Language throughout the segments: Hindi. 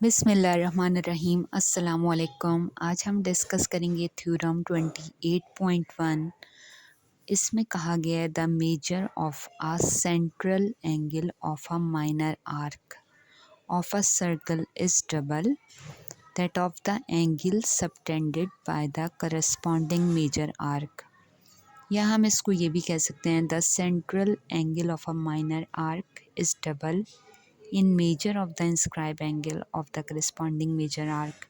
बिस्मिल्लाहिर्रहमानिर्रहीम अस्सलामुअलैकुम। आज हम डिस्कस करेंगे थ्योरम 28.1। इसमें कहा गया है the measure of a central angle of a minor arc of a circle is double that of the angle subtended by the corresponding major arc. या हम इसको ये भी कह सकते हैं the central angle of a minor arc is double in measure of the inscribe angle of the corresponding major arc.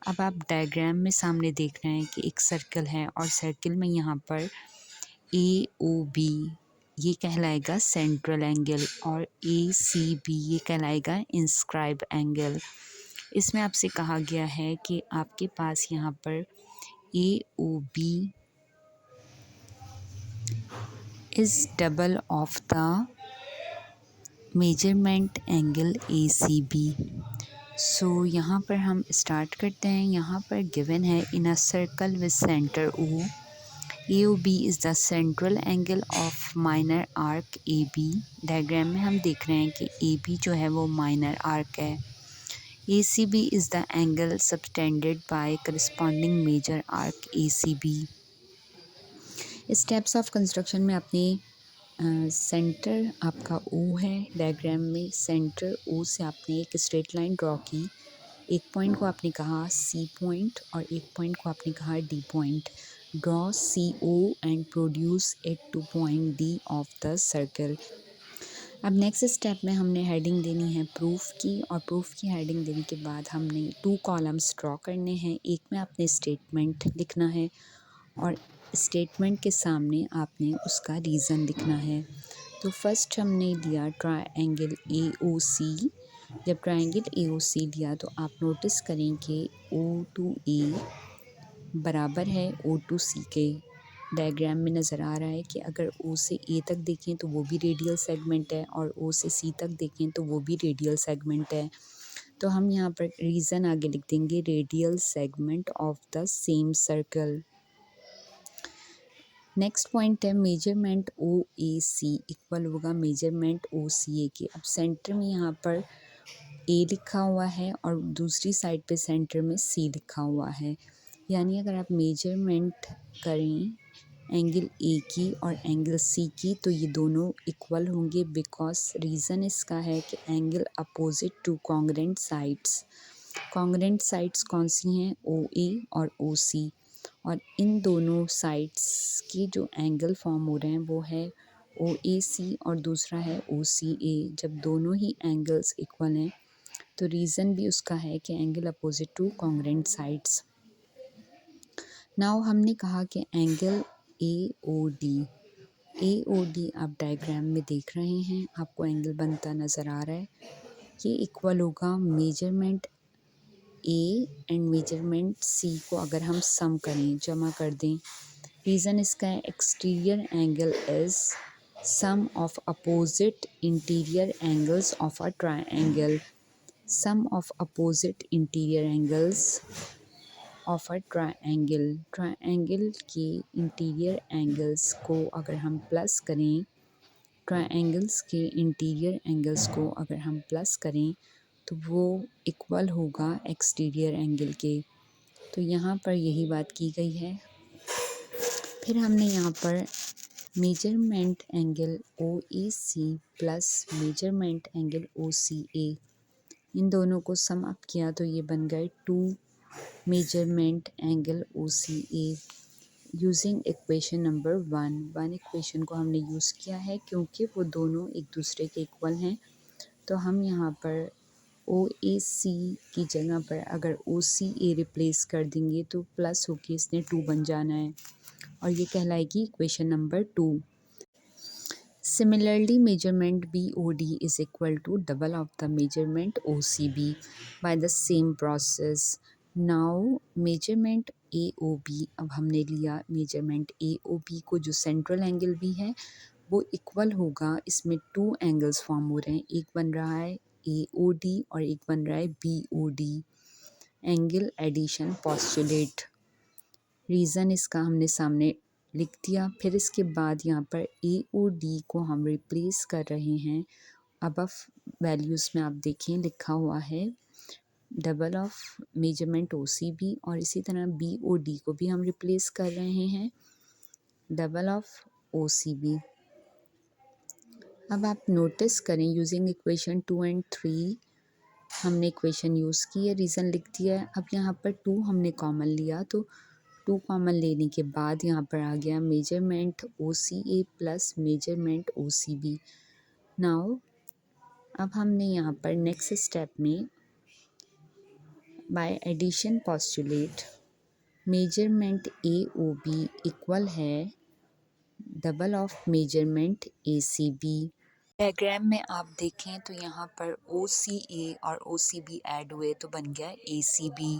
अब आप डायग्राम में सामने देख रहे हैं कि एक सर्कल है और सर्कल में यहाँ पर ए ओ बी ये कहलाएगा सेंट्रल एंगल और ए सी बी ये कहलाएगा इंस्क्राइब एंगल। इसमें आपसे कहा गया है कि आपके पास यहाँ पर A O B is double of the measurement angle A C B. So यहाँ पर हम स्टार्ट करते हैं। यहाँ पर गिवन है in a circle with centre O A O B is the central angle of minor arc A B. Diagram में हम देख रहे हैं कि ए बी जो है वो माइनर आर्क है। A C B is the angle subtended by corresponding major arc A C B. Steps of construction में अपनी सेंटर आपका ओ है। डायग्राम में सेंटर ओ से आपने एक स्ट्रेट लाइन ड्रॉ की। एक पॉइंट को आपने कहा सी पॉइंट और एक पॉइंट को आपने कहा D point. Draw C O and produce it to point D of the circle. अब नेक्स्ट स्टेप में हमने हेडिंग देनी है प्रूफ की, और प्रूफ की हेडिंग देने के बाद हमने 2 कॉलम्स ड्रॉ करने हैं। एक में आपने स्टेटमेंट लिखना है और स्टेटमेंट के सामने आपने उसका रीज़न लिखना है। तो फर्स्ट हमने लिया ट्रायंगल ए ओ सी। जब ट्रायंगल ए ओ सी लिया तो आप नोटिस करें कि ओ टू ए बराबर है ओ टू सी के। डायग्राम में नज़र आ रहा है कि अगर ओ से ए तक देखें तो वो भी रेडियल सेगमेंट है और ओ से सी तक देखें तो वो भी रेडियल सेगमेंट है। तो हम यहाँ पर रीज़न आगे लिख देंगे radial segment of the same circle. Next point है measurement O A C equal होगा मेजरमेंट ओ सी ए के। अब सेंटर में यहाँ पर ए लिखा हुआ है और दूसरी साइड पे सेंटर में सी लिखा हुआ है। यानी अगर आप मेजरमेंट करें एंगल ए की और एंगल सी की तो ये दोनों इक्वल होंगे, बिकॉज रीज़न इसका है कि angle opposite to congruent sides. Congruent sides कौन सी हैं? ओ ए और ओ सी। और इन दोनों साइड्स की जो एंगल फॉर्म हो रहे हैं वो है ओ ए सी और दूसरा है ओ सी ए। जब दोनों ही एंगल्स इक्वल हैं तो रीज़न भी उसका है कि angle opposite to congruent sides. Now हमने कहा कि एंगल ए ओ डी आप डायग्राम में देख रहे हैं, आपको एंगल बनता नज़र आ रहा है। ये इक्वल होगा मेजरमेंट ए एंड मेजरमेंट सी को अगर हम सम करें, जमा कर दें। रीज़न इसका है exterior angle is sum of opposite interior angles of a triangle. Sum of opposite interior angles of a triangle. Triangle के इंटीरियर एंगल्स को अगर हम प्लस करें, ट्रायंगल्स के इंटीरियर एंगल्स को अगर हम प्लस करें तो वो इक्वल होगा एक्सटीरियर एंगल के। तो यहाँ पर यही बात की गई है। फिर हमने यहाँ पर measurement angle O A C plus measurement angle O C A, इन दोनों को सम अप किया तो ये बन गए 2 मेजरमेंट एंगल ओ सी ए यूजिंग इक्वेशन नंबर 1 इक्वेशन को हमने यूज़ किया है क्योंकि वो दोनों एक दूसरे के इक्वल हैं। तो हम यहाँ पर ओ ए सी की जगह पर अगर ओ सी ए रिप्लेस कर देंगे तो प्लस होके इसने 2 बन जाना है और ये कहलाएगी equation number 2। Similarly, measurement BOD is equal to double of the measurement OCB by the same process. Now, measurement AOB, अब हमने लिया measurement AOB को, जो सेंट्रल एंगल भी है वो इक्वल होगा। इसमें 2 एंगल्स फॉर्म हो रहे हैं, एक बन रहा है AOD और एक बन रहा है BOD, angle addition postulate. Reason इसका हमने सामने लिख दिया। फिर इसके बाद यहाँ पर ए ओ डी को हम रिप्लेस कर रहे हैं। अब वैल्यूज़ में आप देखें लिखा हुआ है double of measurement O C B, और इसी तरह बी ओ डी को भी हम रिप्लेस कर रहे हैं double of O C B. अब आप नोटिस करें यूजिंग इक्वेशन 2 एंड 3 हमने इक्वेशन यूज़ की है, रीज़न लिख दिया है। अब यहाँ पर 2 हमने कॉमन लिया, तो 2 कॉमन लेने के बाद यहाँ पर आ गया measurement O C A plus measurement O C B. Now अब हमने यहाँ पर नेक्स्ट स्टेप में by addition postulate measurement A O B equal है double of measurement A C B. Diagram में आप देखें तो यहाँ पर ओ सी ए और ओ सी बी ऐड हुए तो बन गया ए सी बी।